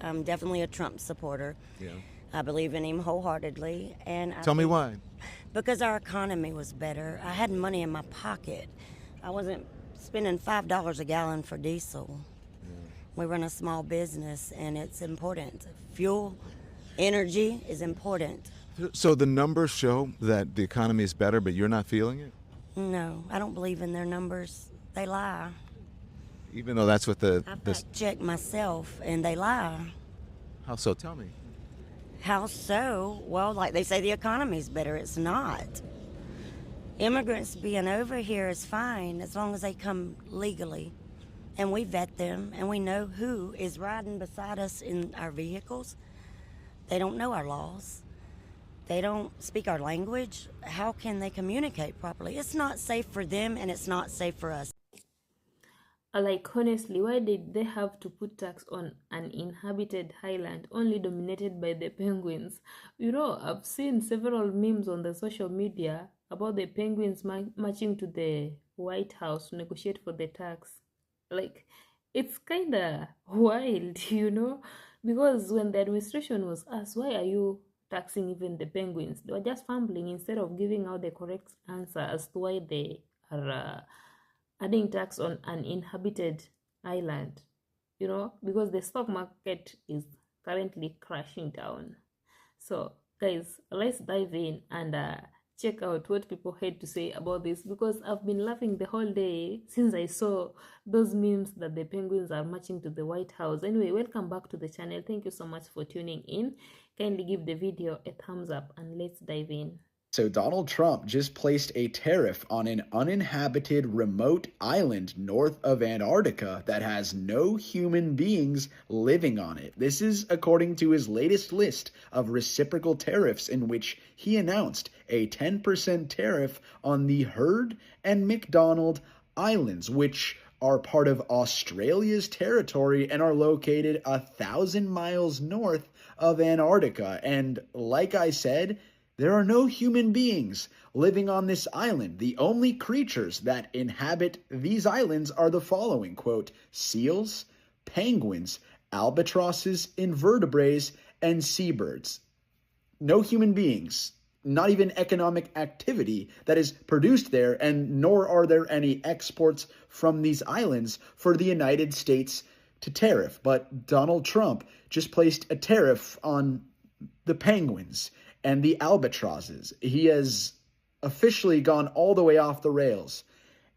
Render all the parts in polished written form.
I'm definitely a Trump supporter. Yeah. I believe in him wholeheartedly. And Tell me why. Because our economy was better. I had money in my pocket. I wasn't spending $5 a gallon for diesel. We run a small business, and it's important. Fuel, energy is important. So the numbers show that the economy is better, but you're not feeling it? No, I don't believe in their numbers. They lie. Even though that's what the... I fact-check myself, and they lie. How so? Tell me. How so? Well, like they say the economy's better. It's not. Immigrants being over here is fine as long as they come legally. And we vet them, and we know who is riding beside us in our vehicles. They don't know our laws. They don't speak our language. How can they communicate properly? It's not safe for them, and it's not safe for us. Like, honestly, why did they have to put tax on an inhabited island only dominated by the penguins? You know, I've seen several memes on the social media about the penguins marching to the White House to negotiate for the tax. Like, it's kind of wild, because when the administration was asked, why are you taxing even the penguins, they were just fumbling instead of giving out the correct answer as to why they are adding tax on an inhabited island, because the stock market is currently crashing down. So guys, let's dive in and check out what people had to say about this, because I've been laughing the whole day since I saw those memes that the penguins are marching to the White House. Anyway, welcome back to the channel. Thank you so much for tuning in. Kindly give the video a thumbs up and let's dive in. So Donald Trump just placed a tariff on an uninhabited remote island north of Antarctica that has no human beings living on it. This is according to his latest list of reciprocal tariffs, in which he announced a 10% tariff on the Heard and McDonald Islands, which are part of Australia's territory and are located 1,000 miles north of Antarctica. And like I said, there are no human beings living on this island. The only creatures that inhabit these islands are the following, quote, seals, penguins, albatrosses, invertebrates, and seabirds. No human beings, not even economic activity that is produced there, and nor are there any exports from these islands for the United States to tariff. But Donald Trump just placed a tariff on the penguins and the albatrosses. He has officially gone all the way off the rails,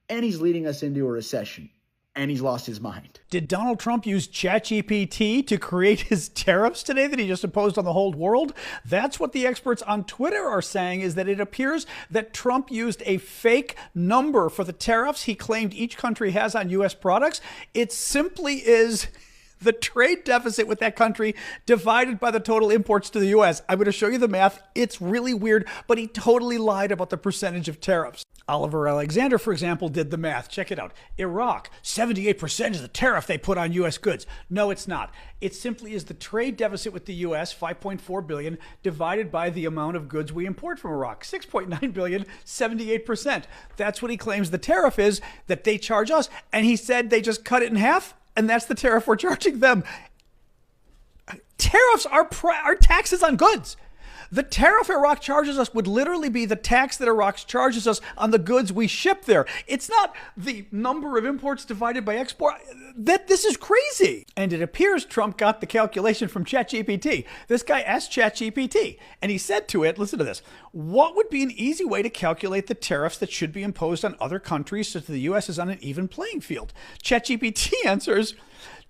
and he's leading us into a recession, and he's lost his mind. Did Donald Trump use ChatGPT to create his tariffs today that he just imposed on the whole world? That's what the experts on Twitter are saying, is that it appears that Trump used a fake number for the tariffs he claimed each country has on U.S. products. It simply is the trade deficit with that country divided by the total imports to the U.S. I'm going to show you the math. It's really weird, but he totally lied about the percentage of tariffs. Oliver Alexander, for example, did the math. Check it out. Iraq, 78% is the tariff they put on U.S. goods. No, it's not. It simply is the trade deficit with the U.S., $5.4 billion, divided by the amount of goods we import from Iraq, $6.9 billion, 78%. That's what he claims the tariff is that they charge us. And he said they just cut it in half, and that's the tariff we're charging them. Tariffs are taxes on goods. The tariff Iraq charges us would literally be the tax that Iraq charges us on the goods we ship there. It's not the number of imports divided by export. This is crazy. And it appears Trump got the calculation from ChatGPT. This guy asked ChatGPT, and he said to it, listen to this, what would be an easy way to calculate the tariffs that should be imposed on other countries so that the U.S. is on an even playing field? ChatGPT answers,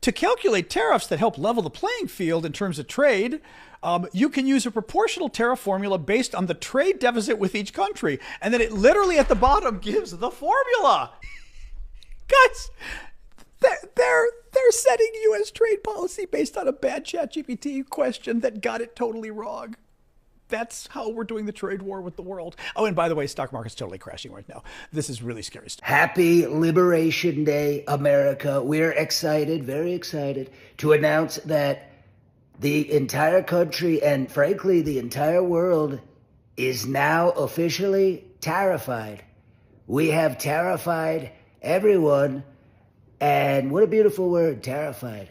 to calculate tariffs that help level the playing field in terms of trade, you can use a proportional tariff formula based on the trade deficit with each country. And then it literally at the bottom gives the formula. Guys, they're setting U.S. trade policy based on a bad ChatGPT question that got it totally wrong. That's how we're doing the trade war with the world. Oh, and by the way, stock market's totally crashing right now. This is really scary stuff. Happy Liberation Day, America. We're excited, very excited, to announce that the entire country and, frankly, the entire world is now officially tariffied. We have tariffied everyone, and what a beautiful word, tariffied.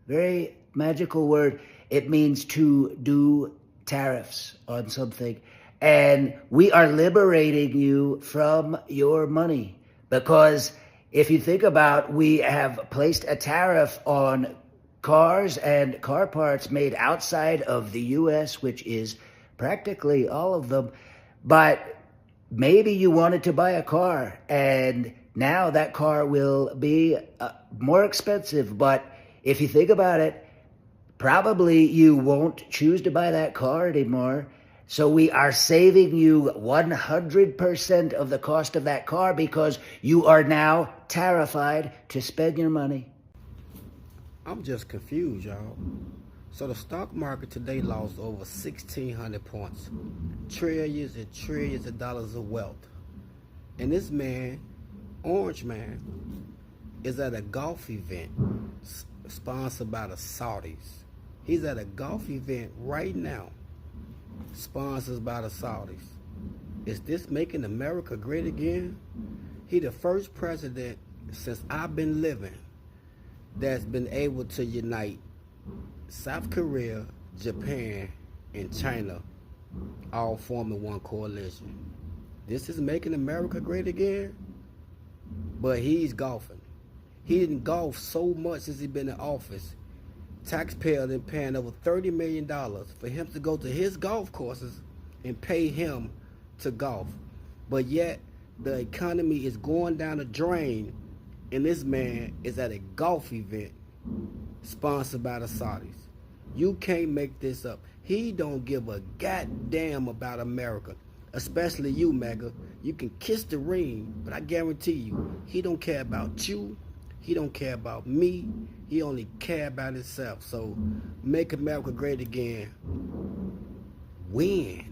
Very magical word. It means to do tariffs on something. And we are liberating you from your money. Because if you think about, we have placed a tariff on cars and car parts made outside of the U.S., which is practically all of them. But maybe you wanted to buy a car, and now that car will be more expensive. But if you think about it, probably you won't choose to buy that car anymore. So we are saving you 100% of the cost of that car because you are now tarified to spend your money. I'm just confused, y'all. So the stock market today lost over 1,600 points. Trillions and trillions of dollars of wealth. And this man, Orange Man, is at a golf event sponsored by the Saudis. He's at a golf event right now, sponsored by the Saudis. Is this making America great again? He the first president since I've been living that's been able to unite South Korea, Japan, and China, all forming one coalition. This is making America great again? But he's golfing. He didn't golf so much since he's been in office. Taxpayers been paying over $30 million for him to go to his golf courses and pay him to golf. But yet, the economy is going down the drain, and this man is at a golf event sponsored by the Saudis. You can't make this up. He don't give a goddamn about America, especially you, Mega. You can kiss the ring, but I guarantee you, he don't care about you. He don't care about me. He only care about himself. So make America great again. When?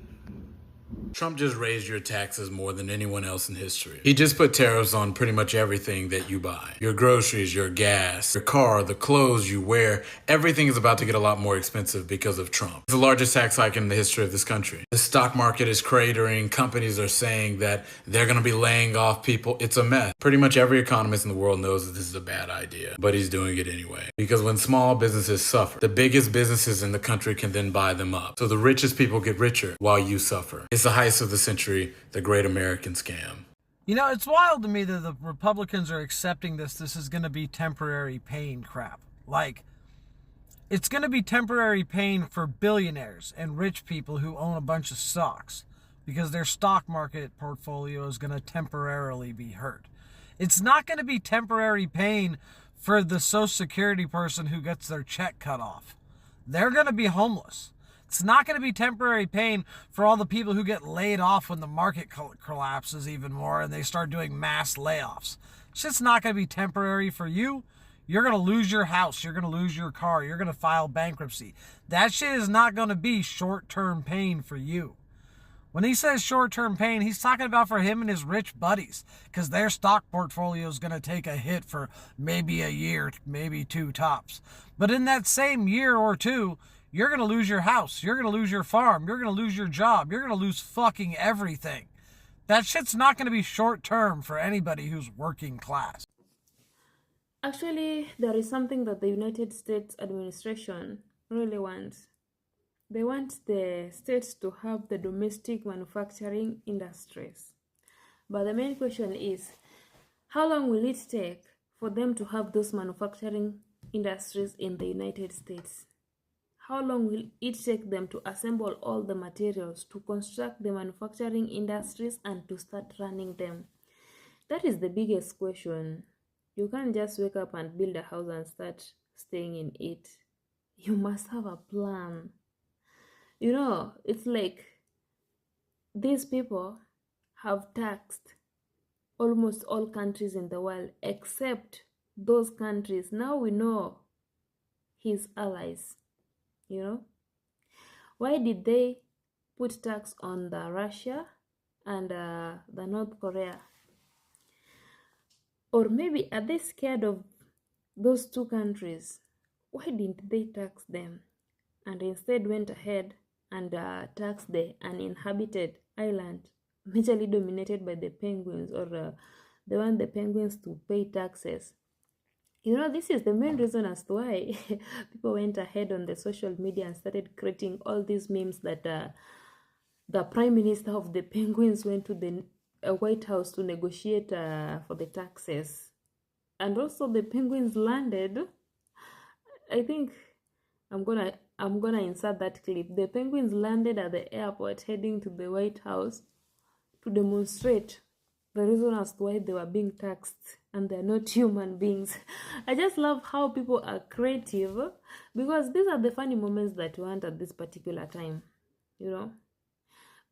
Trump just raised your taxes more than anyone else in history. He just put tariffs on pretty much everything that you buy. Your groceries, your gas, your car, the clothes you wear, everything is about to get a lot more expensive because of Trump. It's the largest tax hike in the history of this country. The stock market is cratering. Companies are saying that they're going to be laying off people. It's a mess. Pretty much every economist in the world knows that this is a bad idea, but he's doing it anyway. Because when small businesses suffer, the biggest businesses in the country can then buy them up. So the richest people get richer while you suffer. It's the heist of the century, the great American scam. You know, it's wild to me that the Republicans are accepting this. This is going to be temporary pain crap. Like, it's going to be temporary pain for billionaires and rich people who own a bunch of stocks because their stock market portfolio is going to temporarily be hurt. It's not going to be temporary pain for the Social Security person who gets their check cut off. They're going to be homeless. It's not going to be temporary pain for all the people who get laid off when the market collapses even more and they start doing mass layoffs. It's just not going to be temporary for you. You're going to lose your house. You're going to lose your car. You're going to file bankruptcy. That shit is not going to be short-term pain for you. When he says short-term pain, he's talking about for him and his rich buddies because their stock portfolio is going to take a hit for maybe a year, maybe two tops. But in that same year or two, you're going to lose your house. You're going to lose your farm. You're going to lose your job. You're going to lose fucking everything. That shit's not going to be short-term for anybody who's working class. Actually, there is something that the United States administration really wants. They want the states to have the domestic manufacturing industries. But the main question is, how long will it take for them to have those manufacturing industries in the United States? How long will it take them to assemble all the materials to construct the manufacturing industries and to start running them? That is the biggest question. You can't just wake up and build a house and start staying in it. You must have a plan. You know, it's like these people have taxed almost all countries in the world except those countries. Now we know his allies. You know, why did they put tax on the Russia and the North Korea? Or maybe are they scared of those two countries? Why didn't they tax them and instead went ahead and taxed the uninhabited island, majorly dominated by the penguins, or they want the penguins to pay taxes? You know, this is the main reason as to why people went ahead on the social media and started creating all these memes that the Prime Minister of the Penguins went to the White House to negotiate for the taxes. And also the Penguins landed. I think I'm gonna insert that clip. The Penguins landed at the airport heading to the White House to demonstrate the reason as to why they were being taxed, and they're not human beings. I just love how people are creative, because these are the funny moments that you want at this particular time, you know.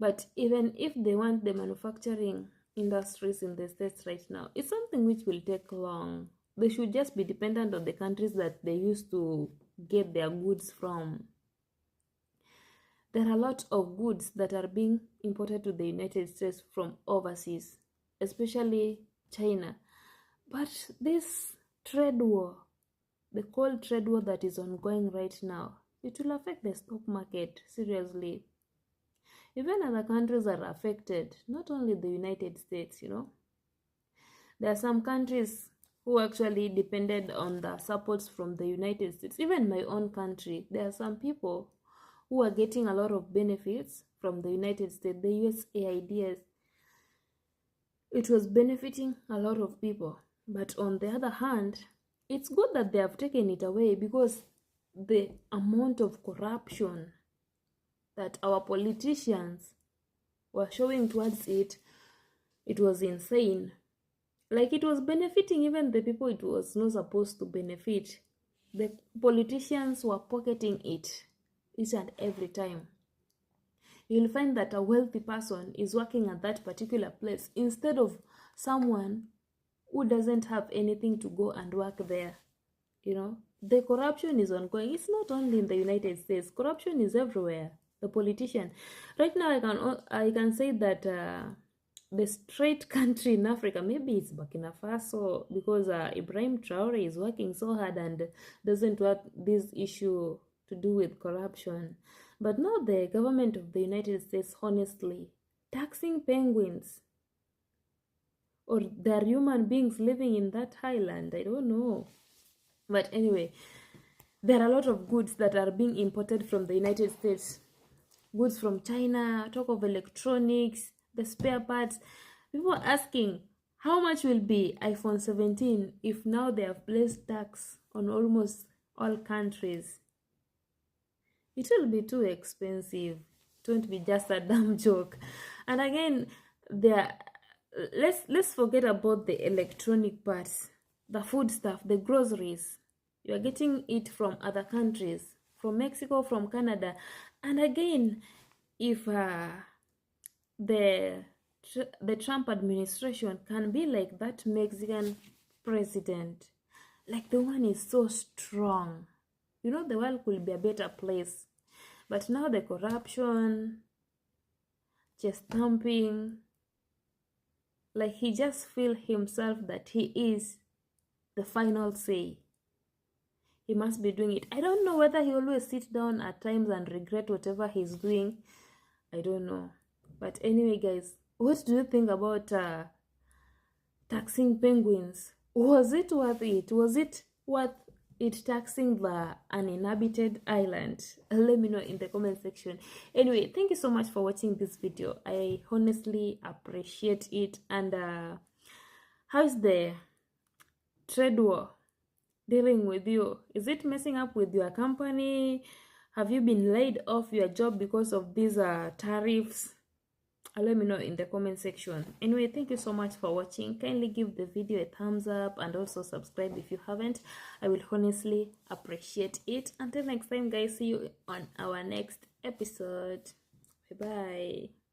But even if they want the manufacturing industries in the States right now, it's something which will take long. They should just be dependent on the countries that they used to get their goods from. There are a lot of goods that are being imported to the United States from overseas, especially China. But this trade war, the cold trade war that is ongoing right now, it will affect the stock market seriously. Even other countries are affected, not only the United States, you know. There are some countries who actually depended on the supports from the United States. Even my own country, there are some people who are getting a lot of benefits from the United States. The USAID, it was benefiting a lot of people. But on the other hand, it's good that they have taken it away, because the amount of corruption that our politicians were showing towards it, it was insane. Like, it was benefiting even the people it was not supposed to benefit. The politicians were pocketing it each and every time. You'll find that a wealthy person is working at that particular place instead of someone who doesn't have anything to go and work there. You know, the corruption is ongoing. It's not only in the United States. Corruption is everywhere. The politician. Right now, I can say that the straight country in Africa, maybe it's Burkina Faso, because Ibrahim Traore is working so hard and doesn't want this issue to do with corruption. But now the government of the United States, honestly, taxing penguins, or there are human beings living in that highland, I don't know. But anyway, there are a lot of goods that are being imported from the United States. Goods from China, talk of electronics, the spare parts. People are asking, how much will be iPhone 17 if now they have placed tax on almost all countries? It will be too expensive. It won't be just a damn joke. And again, let's forget about the electronic parts, the food stuff, the groceries. You are getting it from other countries, from Mexico, from Canada. And again, if the Trump administration can be like that Mexican president, like the one is so strong, you know, the world could be a better place. But now the corruption, chest thumping, like he just feels himself that he is the final say. He must be doing it. I don't know whether he always sits down at times and regret whatever he's doing. I don't know. But anyway, guys, what do you think about taxing penguins? Was it worth it? Was it worth it taxing the uninhabited island? Let me know in the comment section. Anyway, thank you so much for watching this video. I honestly appreciate it. And how's the trade war dealing with you? Is it messing up with your company? Have you been laid off your job because of these tariffs? Let me know in the comment section. Anyway, thank you so much for watching. Kindly give the video a thumbs up and also subscribe if you haven't. I will honestly appreciate it. Until next time, guys, see you on our next episode. Bye bye.